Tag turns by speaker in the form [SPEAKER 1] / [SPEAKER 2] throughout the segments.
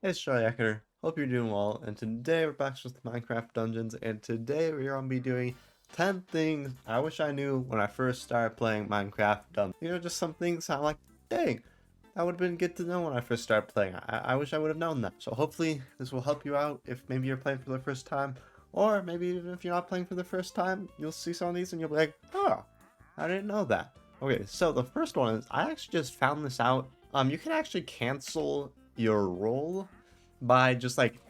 [SPEAKER 1] Hey, Ecker. Hope you're doing well. And today we're back with Minecraft Dungeons. And today we're going to be doing 10 things I wish I knew when I first started playing Minecraft Dungeons. Just some things I'm like, dang, that would have been good to know when I first started playing. I wish I would have known that. So hopefully this will help you out if maybe you're playing for the first time. Or maybe even if you're not playing for the first time, you'll see some of these and you'll be like, oh, I didn't know that. Okay, so the first one is I actually just found this out. You can actually cancel your roll by just like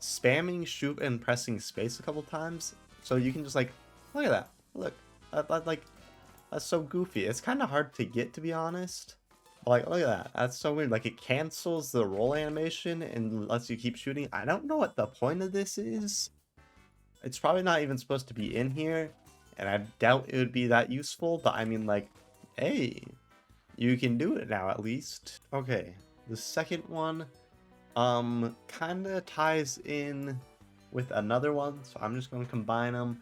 [SPEAKER 1] spamming shoot and pressing space a couple times. So you can just like, look at that. Look, like that's so goofy. It's kind of hard to get, to be honest. Like, look at that. That's so weird. Like, it cancels the roll animation and lets you keep shooting. I don't know what the point of this is. It's probably not even supposed to be in here, and I doubt it would be that useful. But I mean, like, hey, you can do it now at least. Okay, the second one kind of ties in with another one, so I'm just going to combine them.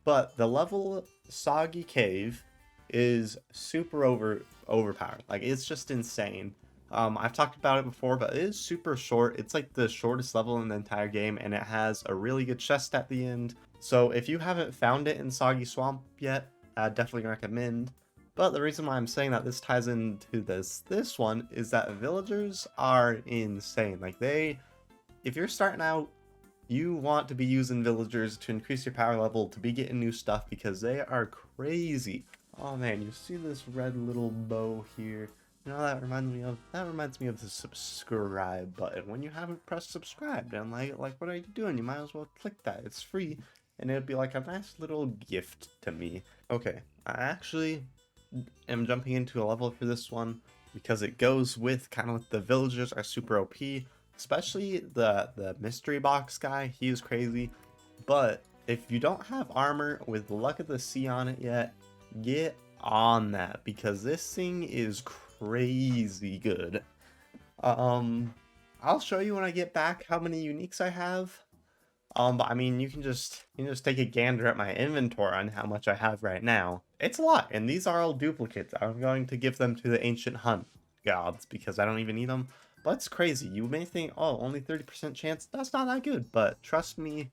[SPEAKER 1] But the level Soggy Cave is super overpowered. Like, it's just insane. I've talked about it before, but it is super short. It's like the shortest level in the entire game, and it has a really good chest at the end. So if you haven't found it in Soggy Swamp yet, I definitely recommend. But the reason why I'm saying that this ties into this one is that villagers are insane. Like, if you're starting out, you want to be using villagers to increase your power level to be getting new stuff because they are crazy. Oh man, you see this red little bow here? You know that reminds me of? That reminds me of the subscribe button. When you haven't pressed subscribe, then like what are you doing? You might as well click that. It's free, and it'd be like a nice little gift to me. Okay, I actually am jumping into a level for this one because it goes with kind of like the villagers are super OP, especially the mystery box guy. He is crazy, but if you don't have armor with Luck of the Sea on it yet, get on that because this thing is crazy good. Um, I'll show you when I get back how many uniques I have. But I mean, you can just take a gander at my inventory on how much I have right now. It's a lot, and these are all duplicates. I'm going to give them to the ancient hunt gods because I don't even need them. But it's crazy. You may think, oh, only 30% chance. That's not that good, but trust me,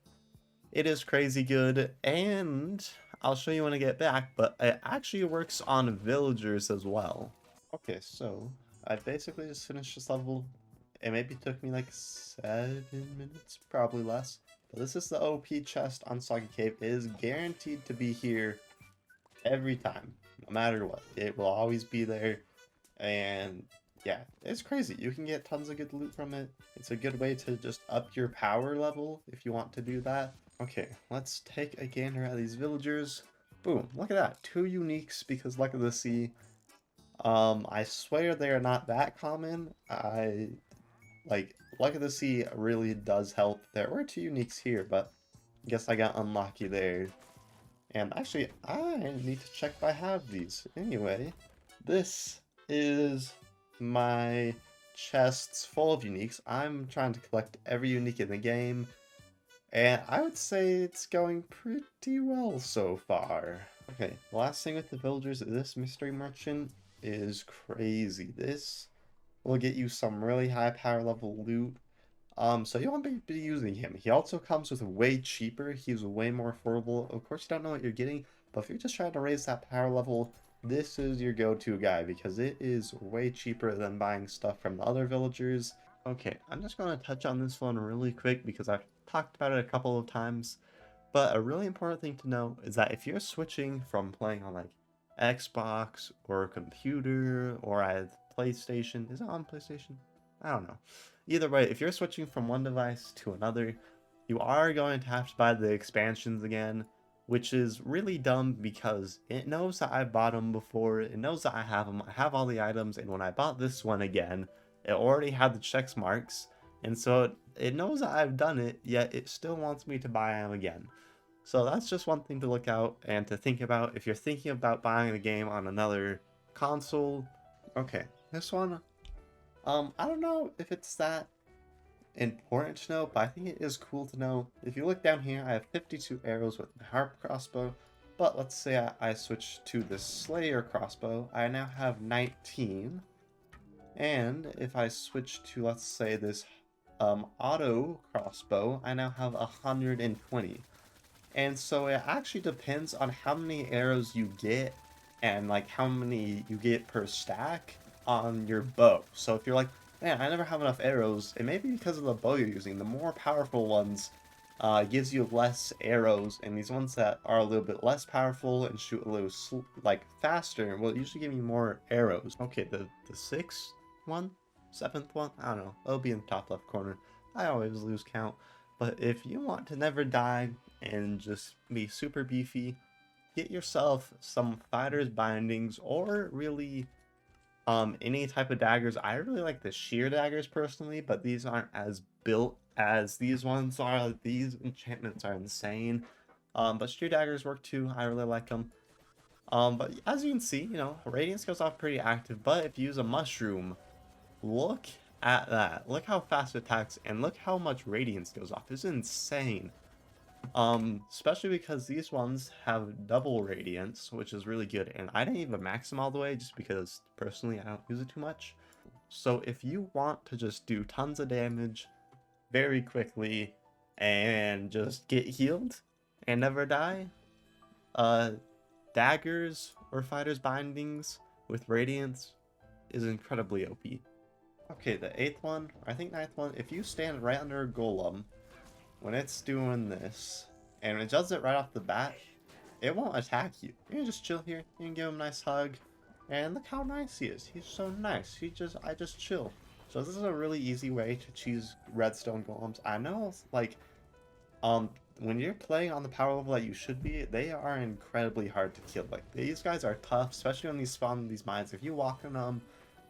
[SPEAKER 1] it is crazy good. And I'll show you when I get back. But it actually works on villagers as well. Okay, so I basically just finished this level. It maybe took me like 7 minutes, probably less. But this is the OP chest on Soggy Cave. It is guaranteed to be here every time, no matter what. It will always be there. And yeah, it's crazy. You can get tons of good loot from it. It's a good way to just up your power level if you want to do that. Okay, let's take a gander at these villagers. Boom, look at that. 2 uniques because Luck of the Sea. I swear they are not that common. Luck of the Sea really does help. There were 2 uniques here, but I guess I got unlucky there. And actually, I need to check if I have these. Anyway, this is my chests full of uniques. I'm trying to collect every unique in the game, and I would say it's going pretty well so far. Okay, the last thing with the villagers is this mystery merchant is crazy. This will get you some really high power level loot. So you won't be using him. He also comes with way cheaper. He's way more affordable. Of course, you don't know what you're getting, but if you're just trying to raise that power level, this is your go-to guy because it is way cheaper than buying stuff from the other villagers. Okay, I'm just going to touch on this one really quick because I've talked about it a couple of times. But a really important thing to know is that if you're switching from playing on like Xbox or a computer or a PlayStation, is it on PlayStation? I don't know. Either way, if you're switching from one device to another, you are going to have to buy the expansions again, which is really dumb because it knows that I bought them before, it knows that I have them, I have all the items, and when I bought this one again, it already had the checks marks, and so it knows that I've done it, yet it still wants me to buy them again. So that's just one thing to look out and to think about if you're thinking about buying the game on another console. Okay, this one, I don't know if it's that important to know, but I think it is cool to know. If you look down here, I have 52 arrows with my harp crossbow, but let's say I switch to the Slayer crossbow, I now have 19. And if I switch to, let's say, this auto crossbow, I now have 120. And so it actually depends on how many arrows you get and like how many you get per stack on your bow. So if you're like, man, I never have enough arrows, it may be because of the bow you're using. The more powerful ones gives you less arrows, and these ones that are a little bit less powerful and shoot a little like faster will usually give you more arrows. Okay, the sixth one, seventh one, I don't know. It'll be in the top left corner. I always lose count. But if you want to never die and just be super beefy, get yourself some fighters bindings or really any type of daggers. I really like the sheer daggers personally, but these aren't as built as these ones are. These enchantments are insane. But sheer daggers work too. I really like them. But as you can see, you know, radiance goes off pretty active, but if you use a mushroom, look at that. Look how fast it attacks and look how much radiance goes off. It's insane. Especially because these ones have double radiance, which is really good, and I didn't even max them all the way just because personally I don't use it too much. So if you want to just do tons of damage very quickly and just get healed and never die, daggers or fighters bindings with radiance is incredibly OP. Okay, the 8th one, or I think 9th one, if you stand right under a golem when it's doing this, and it does it right off the bat, it won't attack you. You can just chill here, you can give him a nice hug, and look how nice he is. He's so nice. I just chill. So this is a really easy way to choose redstone golems. I know, like, when you're playing on the power level that you should be, they are incredibly hard to kill. Like, these guys are tough, especially when they spawn in these mines. If you walk in them,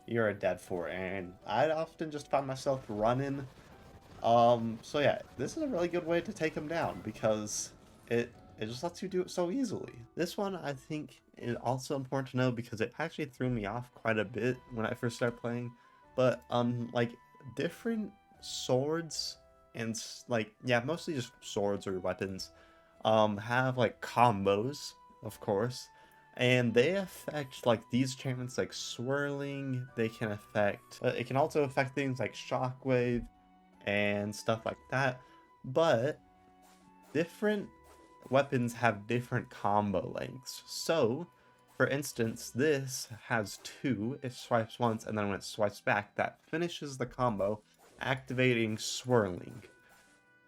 [SPEAKER 1] you're dead for it, and I often just found myself running. So yeah, this is a really good way to take them down because it just lets you do it so easily. This one I think is also important to know because it actually threw me off quite a bit when I first started playing. But like different swords and like, yeah, mostly just swords or weapons have like combos, of course, and they affect like these enchantments like swirling. They can affect it can also affect things like shockwave and stuff like that, but different weapons have different combo lengths. So for instance, this has 2, it swipes once, and then when it swipes back, that finishes the combo, activating swirling.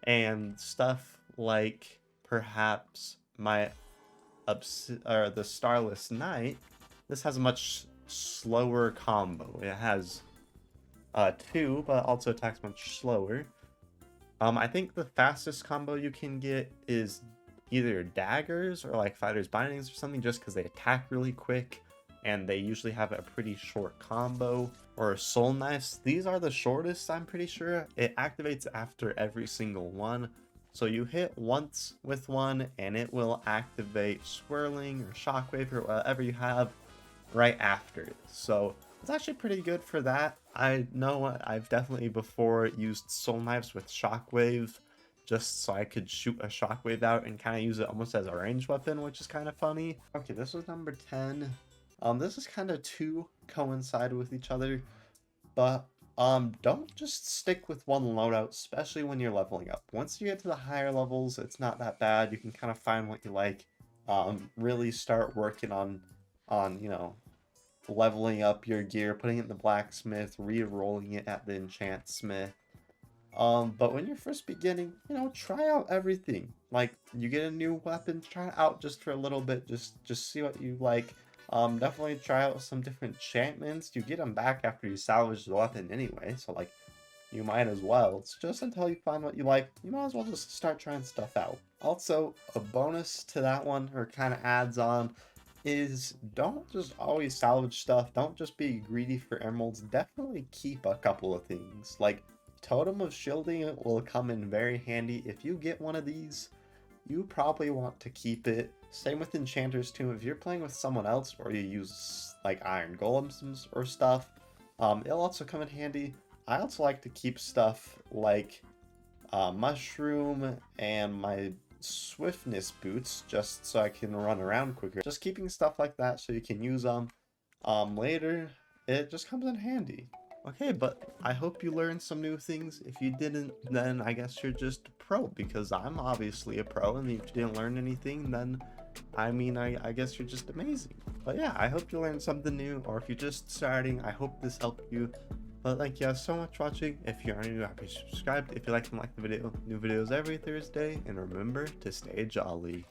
[SPEAKER 1] And stuff like perhaps my the Starless Knight, this has a much slower combo. It has 2, but also attacks much slower. I think the fastest combo you can get is either daggers or like fighters bindings or something, just because they attack really quick and they usually have a pretty short combo. Or soul knives, these are the shortest, I'm pretty sure. It activates after every single one, so you hit once with one and it will activate swirling or shockwave or whatever you have right after it. So it's actually pretty good for that. I know I've definitely before used soul knives with shockwave just so I could shoot a shockwave out and kind of use it almost as a ranged weapon, which is kind of funny. Okay, this was number 10. This is kind of two coincide with each other, but don't just stick with one loadout, especially when you're leveling up. Once you get to the higher levels, it's not that bad. You can kind of find what you like. Really start working on you know, leveling up your gear, putting it in the blacksmith, re-rolling it at the enchant smith. But when you're first beginning, you know, try out everything. Like, you get a new weapon, try it out just for a little bit, just see what you like. Definitely try out some different enchantments. You get them back after you salvage the weapon anyway, so like, you might as well. It's just until you find what you like, you might as well just start trying stuff out. Also, a bonus to that one, or kind of adds on, is don't just always salvage stuff. Don't just be greedy for emeralds. Definitely keep a couple of things. Like, Totem of Shielding will come in very handy. If you get one of these, you probably want to keep it. Same with Enchanter's Tomb. If you're playing with someone else or you use like Iron Golems or stuff, it'll also come in handy. I also like to keep stuff like Mushroom and my Swiftness boots just so I can run around quicker. Just keeping stuff like that so you can use them later. It just comes in handy. Okay, but I hope you learned some new things. If you didn't, then I guess you're just a pro, because I'm obviously a pro, and if you didn't learn anything, then I mean, I guess you're just amazing. But yeah, I hope you learned something new, or if you're just starting, I hope this helped you. But thank you guys so much for watching. If you are new, I'd be subscribed. If you like them, like the video. New videos every Thursday, and remember to stay jolly.